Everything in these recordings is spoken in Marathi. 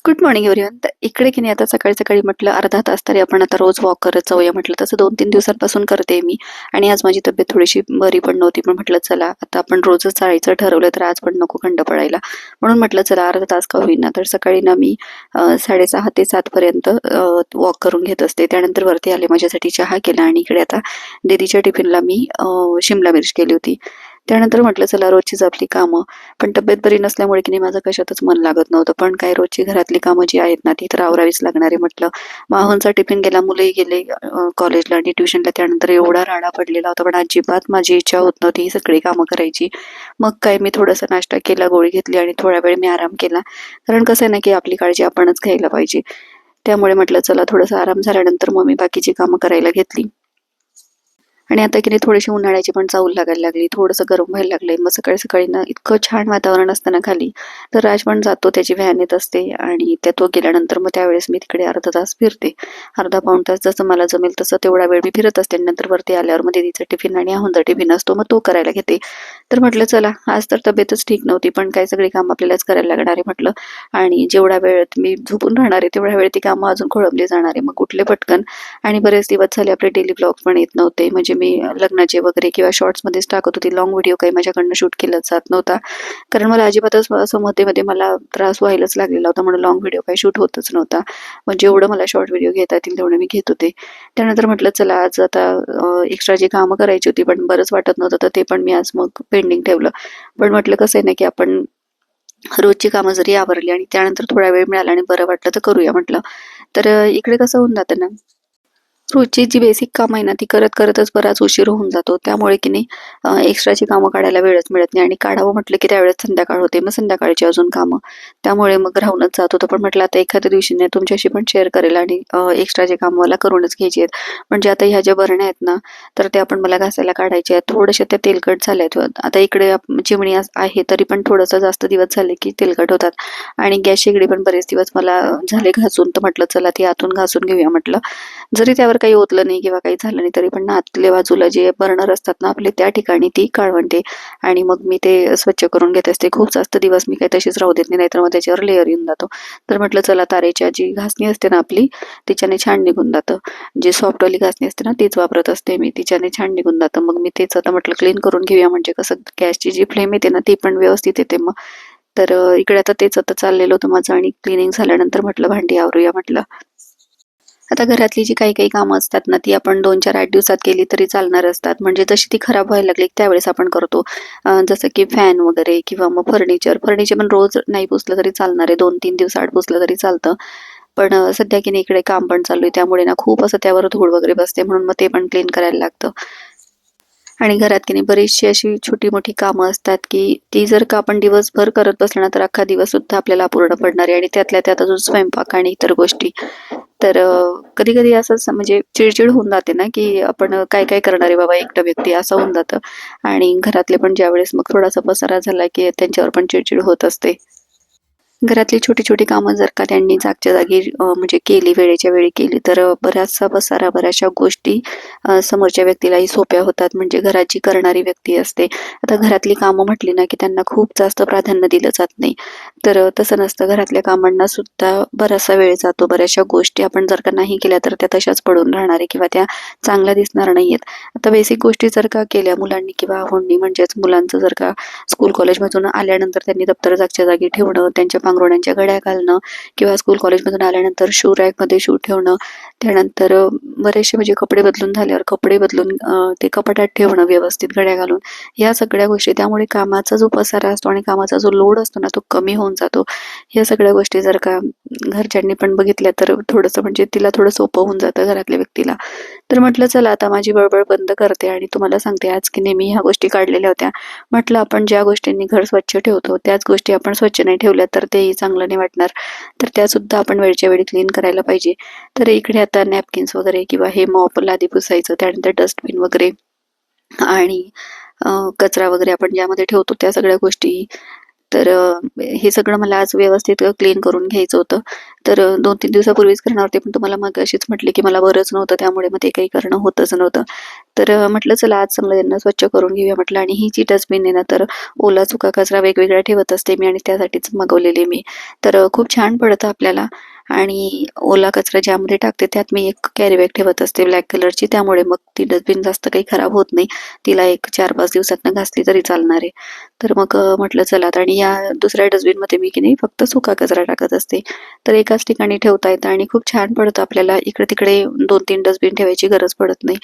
Good morning everyone. तर इकडे की नाही आता सकाळी सकाळी म्हटलं अर्धा तास तरी आपण आता रोज वॉक करत जाऊया म्हटलं. तसं 2-3 दिवसांपासून करते मी. आणि आज माझी तब्येत थोडीशी बरी पण नव्हती, पण म्हटलं चला आता आपण रोजच चालायचं ठरवलं तर आज पण नको खंड पडायला. म्हणून म्हटलं चला अर्धा तास का होईना. तर सकाळी ना मी 6:30 ते 7 पर्यंत वॉक करून घेत असते. त्यानंतर वरती आले, माझ्यासाठी चहा केला आणि इकडे आता दीदीच्या टिफिनला मी शिमला मिर्च केली होती. त्यानंतर म्हटलं चला रोजचीच आपली कामं. पण तब्येत बरी नसल्यामुळे की नाही माझं कशातच मन लागत नव्हतं. पण काय रोजची घरातली कामं जी आहेत ना ती तर आवरावीच लागणार आहे म्हटलं. माहूनचा टिफिन गेला, मुलंही गेले कॉलेजला आणि ट्युशनला. त्यानंतर एवढा राडा पडलेला होता, पण अजिबात माझी इच्छा होत नव्हती ही सगळी कामं करायची. मग काय मी थोडासा नाश्ता केला, गोळी घेतली आणि थोडा वेळ मी आराम केला. कारण कसं आहे ना की आपली काळजी आपणच घ्यायला पाहिजे. त्यामुळे म्हटलं चला थोडासा आराम झाल्यानंतर मग मी बाकीची कामं करायला घेतली. आणि आता की नाही थोडीशी उन्हाळ्याची पण चाहूल लागायला लागली, थोडंसं गरम व्हायला लागलंय. मग सकाळी सकाळी ना इतकं छान वातावरण असतं ना खाली. तर राज पण जातो, त्याची व्हॅन येत असते आणि तो गेल्यानंतर मग त्यावेळेस मी तिकडे अर्धा तास फिरते. अर्धा पाऊण तास जसं मला जमेल तसं तेवढा वेळ मी फिरत असते. नंतर वरती आल्यावर मग दीदीचा टिफिन आणि आहुंचा टिफिन असतो, मग तो करायला घेते. तर म्हटलं चला आज तर तब्येतच ठीक नव्हती, पण काय सगळी कामं आपल्यालाच करायला लागणार आहे म्हटलं. आणि जेवढा वेळ मी झोपून राहणार आहे तेवढ्या वेळ ती कामं अजून खोळंबली जाणार आहे. मग कुठले पटकन. आणि बरेच दिवस झाले आपले डेली ब्लॉग पण येत नव्हते. म्हणजे मी लग्नाचे वगैरे किंवा शॉर्ट्समध्येच टाकत होती. लाँग व्हिडिओ काही माझ्याकडनं शूट केलाच जात नव्हता. कारण मला अजिबातच असं मध्ये-मध्ये मला त्रास व्हायलाच लागलेला होता, म्हणून लाँग व्हिडिओ काही शूट होतच नव्हता. मग जेवढं मला शॉर्ट व्हिडिओ घेता येतील तेवढं मी घेत होते. त्यानंतर म्हटलं चला आज आता एक्स्ट्रा जी कामं करायची होती पण बरंच वाटत नव्हतं, तर ते पण मी आज मग पेंडिंग ठेवलं. पण म्हटलं कसं आहे ना की आपण रोजची कामं जरी आवरली आणि त्यानंतर थोडा वेळ मिळाला आणि बरं वाटलं तर करूया म्हटलं. तर इकडे कसं होऊन जातं ना, रोजची जी बेसिक कामं आहे ना, ती करत-करतच बराच उशीर होऊन जातो. त्यामुळे की नाही एक्स्ट्राची कामं काढायला वेळच मिळत नाही आणि काढावं म्हटलं की त्यावेळेस संध्याकाळ होते. मग संध्याकाळची अजून कामं. त्यामुळे मग राहूनच जात होतं. पण म्हटलं आता एखाद्या दिवशी नाही तुमच्याशी पण शेअर करेल आणि एक्स्ट्राचे कामं मला करूनच घ्यायची आहेत. म्हणजे आता ह्या ज्या बरण्या आहेत ना, तर त्या पण मला घासायला काढायच्या आहेत. थोड्याशा त्या तेलकट झाल्या आहेत. आता इकडे चिमणी आहे तरी पण थोडंसं जास्त दिवस झाले की तेलकट होतात. आणि गॅस शेगडी पण बरेच दिवस मला झाले घासून, तर म्हटलं चला ती आतून घासून घेऊया म्हटलं. जरी त्यावर काही ओतलं नाही किंवा काही झालं नाही तरी पण ना आतल्या बाजूला जे बर्नर असतात ना आपले, त्या ठिकाणी ती काढवणते आणि मग मी ते स्वच्छ करून घेत असते. खूप जास्त दिवस मी काही तशीच राहू देत नाही, नाहीतर मग त्याच्यावर लेअर येऊन जातो. तर म्हटलं चला तारेच्या जी घासणी असते ना आपली, तिच्याने छान निघून जातं. जे सॉफ्टवाली घासणी असते ना तीच वापरत असते मी, तिच्याने छान निघून जातं. मग मी तेच आता म्हटलं क्लीन करून घेऊया, म्हणजे कसं गॅसची जी फ्लेम येते ना ती पण व्यवस्थित येते मग. तर इकडे आता तेच आता चाललेलं होतं माझं आणि क्लिनिंग झाल्यानंतर म्हटलं भांडी आवरूया म्हटलं. आता घरातली जी काही-काही कामं असतात ना, ती आपण 2, 4, 8 दिवसात केली तरी चालणार असतात. म्हणजे जशी ती खराब व्हायला लागली त्यावेळेस आपण करतो. जसं की फॅन वगैरे किंवा मग फर्निचर. फर्निचर पण रोज नाही पुसलं तरी चालणार आहे. 2-3 दिवसाआड पुसलं तरी चालतं. पण सध्या की नाही इकडे काम पण चालू आहे. त्यामुळे ना खूप असं त्यावर धूळ वगैरे बसते, म्हणून मग ते पण क्लीन करायला लागतं. आणि घरात की नाही बरीचशी अशी छोटी-मोठी कामं असतात, की ती जर का आपण दिवसभर करत बसलो ना, तर अख्खा दिवस सुद्धा आपल्याला अपूर्ण पडणार आहे आणि त्यातल्या त्यात अजून स्वयंपाक आणि इतर गोष्टी. तर कधी-कधी असंच म्हणजे चिड होऊन जाते ना, की आपण काय-काय करणार आहे बाबा एकटं व्यक्ती, असं होऊन जातं. आणि घरातले पण ज्यावेळेस मग थोडासा पसारा झाला, की त्यांच्यावर पण चिड होत असते. घरातली छोटी-छोटी कामं जर का त्यांनी जागच्या जागी म्हणजे केली, वेळेच्या वेळी केली, तर बराचसा पसारा, बऱ्याचशा गोष्टी समोरच्या व्यक्तीलाही सोप्या होतात. म्हणजे घरात जी करणारी व्यक्ती असते. आता घरातली कामं म्हटली ना, की त्यांना खूप जास्त प्राधान्य दिलं जात नाही. तर तसं नसतं. घरातल्या कामांना सुद्धा बराचसा वेळ जातो. बऱ्याचशा गोष्टी आपण जर का नाही केल्या, तर त्या तशाच पडून राहणार आहे किंवा त्या चांगल्या दिसणार नाहीयेत. आता बेसिक गोष्टी जर का केल्या मुलांनी किंवा अहोंनी, म्हणजेच मुलांचं जर का स्कूल कॉलेजमधून आल्यानंतर त्यांनी दप्तर जागच्या जागी ठेवणं, त्यांच्या पांघरुण्यांच्या घड्या घालणं किंवा स्कूल कॉलेजमधून आल्यानंतर शू रॅकमध्ये शू ठेवणं, त्यानंतर बरेचसे म्हणजे कपडे बदलून झाल्यावर कपडे बदलून ते कपाटात ठेवणं व्यवस्थित घड्या घालून, ह्या सगळ्या गोष्टी. त्यामुळे कामाचा जो पसारा असतो आणि कामाचा जो लोड असतो ना तो कमी होऊन जातो. ह्या सगळ्या गोष्टी जर का घरच्यांनी पण बघितल्या तर थोडंसं म्हणजे तिला थोडं सोपं होऊन जातं घरातल्या व्यक्तीला. तर म्हटलं चला आता माझी बळबळ बंद करते आणि तुम्हाला सांगते आज की नेहमी ह्या गोष्टी काढलेल्या होत्या. म्हटलं आपण ज्या गोष्टींनी घर स्वच्छ ठेवतो त्याच गोष्टी आपण स्वच्छ नाही ठेवल्या तर तेही चांगलं नाही वाटणार. तर त्यासुद्धा आपण वेळच्या वेळी क्लीन करायला पाहिजे. तर इकडे आता नॅपकिन्स वगैरे किंवा हे मॉप लादी पुसायचं, त्यानंतर डस्टबिन वगैरे आणि कचरा वगैरे आपण ज्यामध्ये ठेवतो त्या सगळ्या गोष्टी. तर हे सगळं मला आज व्यवस्थित क्लीन करून घ्यायचं होतं. तर 2-3 दिवसापूर्वीच करणार होते, पण तुम्हाला मगाशीच म्हटले, की मला बरंच नव्हतं, त्यामुळे मग ते काही करणं होतच नव्हतं. तर म्हटलं चला आज चांगलं त्यांना स्वच्छ करून घेऊया म्हटलं. आणि ही जी डस्टबिन आहे ना, तर ओला सुका कचरा वेगवेगळा ठेवत असते मी आणि त्यासाठीच मागवलेली मी. तर खूप छान पडतं आपल्याला. आणि ओला कचरा ज्यामध्ये टाकते त्यात मी एक कॅरी बॅग ठेवत असते ब्लॅक कलरची, त्यामुळे मग ती डस्टबिन जास्त काही खराब होत नाही. तिला एक 4-5 दिवसातनं घासली तरी चालणार आहे. तर मग म्हटलं चला आता. आणि या दुसऱ्या डस्टबिनमध्ये मी की नाही फक्त सुका कचरा टाकत असते. तर एकाच ठिकाणी ठेवता येतं आणि खूप छान पडतं आपल्याला. इकडे-तिकडे 2-3 डस्टबिन ठेवायची गरज पडत नाही.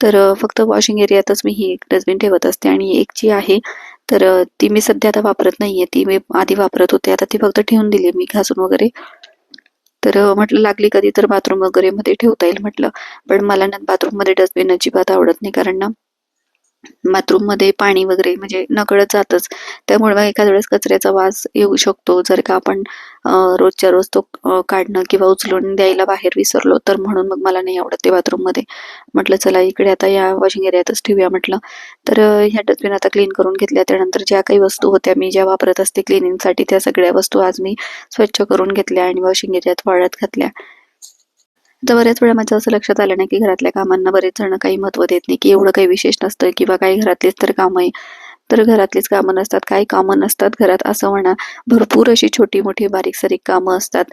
तर फक्त वॉशिंग एरियातच मी ही एक डस्टबिन ठेवत असते. आणि एक जी आहे तर ती मी सध्या आता वापरत नाहीये. ती मी आधी वापरत होते. आता ती फक्त ठेवून दिली मी घासून वगैरे. तर म्हटलं लागली कधी तर बाथरूम वगैरे मध्ये ठेवता येईल म्हटलं. पण मला ना बाथरूममध्ये डस्टबिन अजिबात आवडत नाही, कारण ना बाथरूममध्ये पाणी वगैरे म्हणजे नकळत जातच. त्यामुळे मग एखाद्या वेळेस कचऱ्याचा वास येऊ शकतो, जर का आपण रोजच्या रोज तो काढणं किंवा उचलून द्यायला बाहेर विसरलो तर. म्हणून मग मला नाही आवडत ते बाथरूममध्ये. म्हटलं चला इकडे आता या वॉशिंग एरियातच ठेवूया म्हटलं. तर ह्या डस्टबिन आता क्लीन करून घेतल्या. त्यानंतर ज्या काही वस्तू होत्या मी ज्या वापरत असते क्लिनिंगसाठी, त्या सगळ्या वस्तू आज मी स्वच्छ करून घेतल्या आणि वॉशिंग एरियात वाळत घातल्या. तर बऱ्याच वेळा माझं असं लक्षात आलं नाही, की घरातल्या कामांना बरेच जण काही महत्त्व देत नाही, की एवढं काही विशेष नसतं किंवा काही घरातलीच तर कामं आहे. तर घरातलीच कामं नसतात, काही कामं नसतात घरात असं म्हणा. भरपूर अशी छोटी-मोठी, बारीक-सारीक कामं असतात.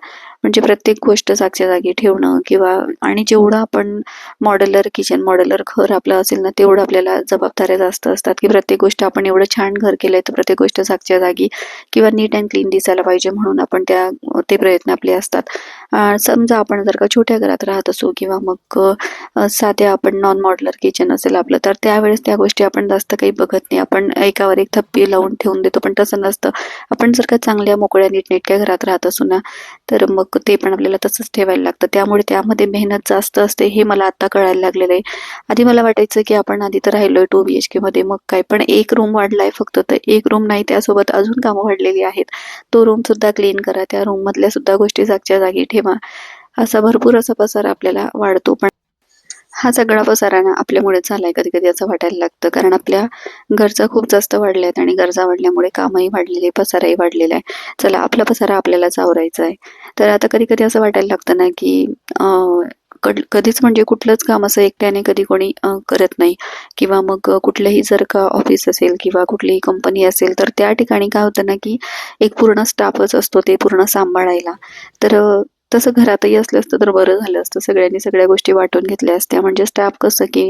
म्हणजे प्रत्येक गोष्ट जागच्या जागी ठेवणं किंवा आणि जेवढं आपण मॉड्युलर किचन, मॉड्युलर घर आपलं असेल ना, तेवढं आपल्याला जबाबदाऱ्या जास्त असतात, की प्रत्येक गोष्ट आपण एवढं छान घर केलंय, तर प्रत्येक गोष्ट जागच्या जागी किंवा नीट अँड क्लीन दिसायला पाहिजे, म्हणून आपण ते प्रयत्न आपले असतात. समजा आपण जर का छोट्या घरात राहत असू किंवा मग साध्या आपण नॉन मॉड्युलर किचन असेल आपलं, तर त्यावेळेस त्या गोष्टी आपण जास्त काही बघत नाही. आपण एकावर एक थप्पी लावून ठेवून देतो, पण तसं नसतं. आपण जर का चांगल्या मोकळ्या नीटनेटक्या घरात राहत असू ना, तर मग ते पण आपल्याला तसंच ठेवायला लागतं. त्यामुळे त्यामध्ये मेहनत जास्त असते, हे मला आता कळायला लागलेलं आहे. आधी मला वाटायचं, की आपण आधी तर राहिलोय 2 BHK मध्ये, मग काय. पण एक रूम वाढलाय फक्त, तर एक रूम नाही त्यासोबत अजून कामं वाढलेली आहेत. तो रूम सुद्धा क्लीन करा, त्या रूम मधल्या सुद्धा गोष्टी जागच्या जागी ठेवा. असा भरपूर असा पसारा आपल्याला वाढतो. पण हा सगळा पसारा ना आपल्यामुळेच झालाय कधी-कधी असं वाटायला लागतं. कारण आपल्या गरजा खूप जास्त वाढल्या आहेत आणि गरजा वाढल्यामुळे कामही वाढलेले, पसाराही वाढलेला आहे. चला आपला पसारा आपल्यालाच आवरायचा आहे. तर आता कधी-कधी असं वाटायला लागतं ना, की कधीच म्हणजे कुठलंच काम असं एकट्याने कधी कोणी करत नाही. किंवा मग कुठलंही जर का ऑफिस असेल किंवा कुठलीही कंपनी असेल, तर त्या ठिकाणी काय होतं ना, की एक पूर्ण स्टाफच असतो ते पूर्ण सांभाळायला. तर तसं घरातही असलं असतं तर बरं झालं असतं. सगळ्यांनी सगळ्या गोष्टी वाटून घेतल्या असत्या. म्हणजे स्टाफ कसं, की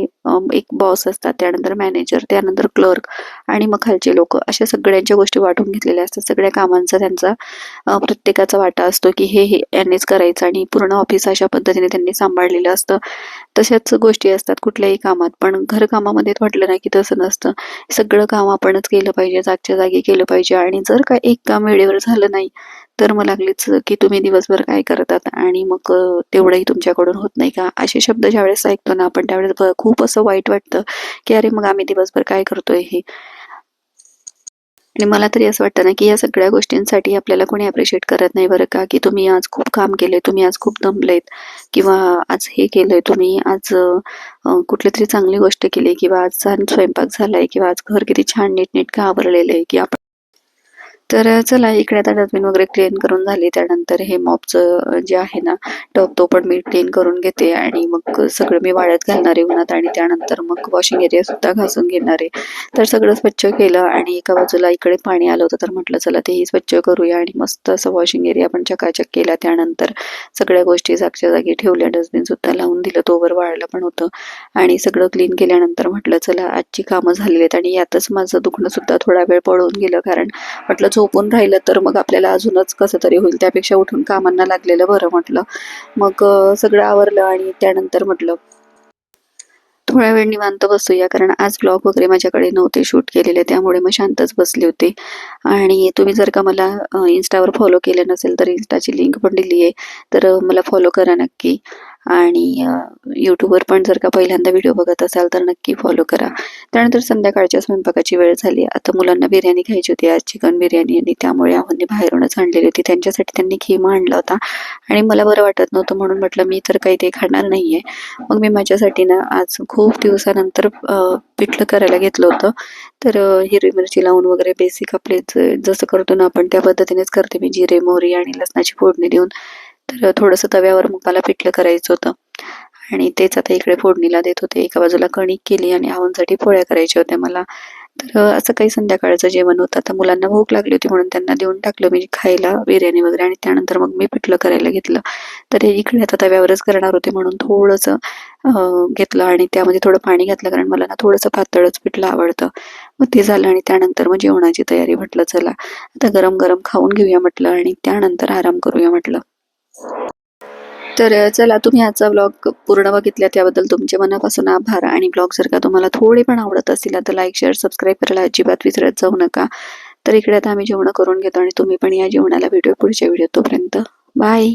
एक बॉस असतात, त्यानंतर मॅनेजर, त्यानंतर क्लर्क आणि मग खालचे लोकं, अशा सगळ्यांच्या गोष्टी वाटून घेतलेल्या असतात. सगळ्या कामांचा त्यांचा प्रत्येकाचा वाटा असतो, की हे यांनीच करायचं आणि पूर्ण ऑफिस अशा पद्धतीने त्यांनी सांभाळलेलं असतं. तशाच गोष्टी असतात कुठल्याही कामात. पण घरकामामध्ये म्हटलं ना, की तसं नसतं. सगळं काम आपणच केलं पाहिजे, जागच्या जागी केलं पाहिजे. आणि जर का एक काम वेळेवर झालं नाही, तर मग लागलीच, की तुम्ही दिवसभर काय करतात आणि मग तेवढंही तुमच्याकडून होत नाही का? असे शब्द ज्यावेळेस ऐकतो ना आपण, त्यावेळेस खूप असं वाईट वाटतं, की अरे मग आम्ही दिवसभर काय करतोय हे. आणि मला तरी असं वाटतं ना, की या सगळ्या गोष्टींसाठी आपल्याला कोणी अप्रिशिएट करत नाही बरं का, की तुम्ही आज खूप काम केलंय, तुम्ही आज खूप दमलेत किंवा आज हे केलंय तुम्ही, आज कुठलीतरी चांगली गोष्ट केली किंवा आज छान स्वयंपाक झालाय किंवा आज घर किती छान नीटनेटकं आवरलेलं आहे, की आपण. तर चला इकडे आता डस्टबिन वगैरे क्लीन करून झाली. त्यानंतर हे मॉपचं जे आहे ना टब, तो पण मी क्लीन करून घेते आणि मग सगळं मी वाळत घालणार आहे उन्हात. आणि त्यानंतर मग वॉशिंग एरिया सुद्धा घासून घेणार आहे. तर सगळं स्वच्छ केलं आणि एका बाजूला इकडे पाणी आलं होतं, तर म्हटलं चला तेही स्वच्छ करूया आणि मस्त असं वॉशिंग एरिया पण चकाचक केला. त्यानंतर सगळ्या गोष्टी जागच्या जागी ठेवल्या, डस्टबिन सुद्धा लावून दिलं, तोवर वाळलं पण होतं. आणि सगळं क्लीन केल्यानंतर म्हटलं चला आजची कामं झालेली आहेत. आणि यातच माझं दुखणं सुद्धा थोडा वेळ पळून गेलं, कारण म्हटलं झोपून राहिलं तर मग आपल्याला अजूनच कसं तरी होईल, त्यापेक्षा उठून कामांना लागलेलं बरं म्हटलं. मग सगळं आवरलं आणि त्यानंतर म्हटलं थोडा वेळ निवांत बसूया, कारण आज ब्लॉग वगैरे माझ्याकडे नव्हते शूट केलेले, त्यामुळे मग शांतच बसले होते. आणि तुम्ही जर का मला इन्स्टावर फॉलो केलं नसेल तर इन्स्टाची लिंक पण दिली आहे, तर मला फॉलो करा नक्की. आणि यूट्यूबवर पण जर का पहिल्यांदा व्हिडिओ बघत असाल तर नक्की फॉलो करा. त्यानंतर संध्याकाळच्या स्वयंपाकाची वेळ झाली. आता मुलांना बिर्याणी खायची होती, आज चिकन बिर्याणी, आणि त्यामुळे आहोंनी बाहेरूनच आणलेली होती. त्यांच्यासाठी त्यांनी खिमा आणला होता आणि मला बरं वाटत नव्हतं म्हणून म्हटलं मी तर काही ते खाणार नाहीये. मग मी माझ्यासाठी ना आज खूप दिवसानंतर पिठलं करायला घेतलं होतं. तर हिरवी मिरची लावून वगैरे बेसिक आपले जसं करतो ना आपण त्या पद्धतीनेच करते मी, जिरे, मोहरी आणि लसणाची फोडणी देऊन. तर थोडंसं तव्यावर मग मला पिठलं करायचं होतं आणि तेच आता इकडे फोडणीला देत होते. एका बाजूला कणिक केली आणि आहोंसाठी पोळ्या करायच्या होत्या मला. तर असं काही संध्याकाळचं जेवण होतं. आता मुलांना भूक लागली होती म्हणून त्यांना देऊन टाकलं मी खायला बिर्याणी वगैरे, आणि त्यानंतर मग मी पिठलं करायला घेतलं. तर हे इकडे आता तव्यावरच करणार होते म्हणून थोडंसं घेतलं आणि त्यामध्ये थोडं पाणी घातलं, कारण मला ना थोडंसं पातळच पिठलं आवडतं. मग ते झालं आणि त्यानंतर मग जेवणाची तयारी. म्हटलं चला आता गरम गरम खाऊन घेऊया म्हटलं आणि त्यानंतर आराम करूया म्हटलं. तर चला, तुम्ही आजचा व्लॉग पूर्ण बघितला त्याबद्दल तुमचे मनापासून आभार. आणि ब्लॉग जर का तुम्हाला थोडे पण आवडत असतील तर लाईक, शेअर, सबस्क्राईब करायला अजिबात विसरत जाऊ नका. तर इकडे आता आम्ही जेवण करून घेतो आणि तुम्ही पण या जेवणाला. व्हिडिओ पुढच्या व्हिडिओ, तोपर्यंत बाय.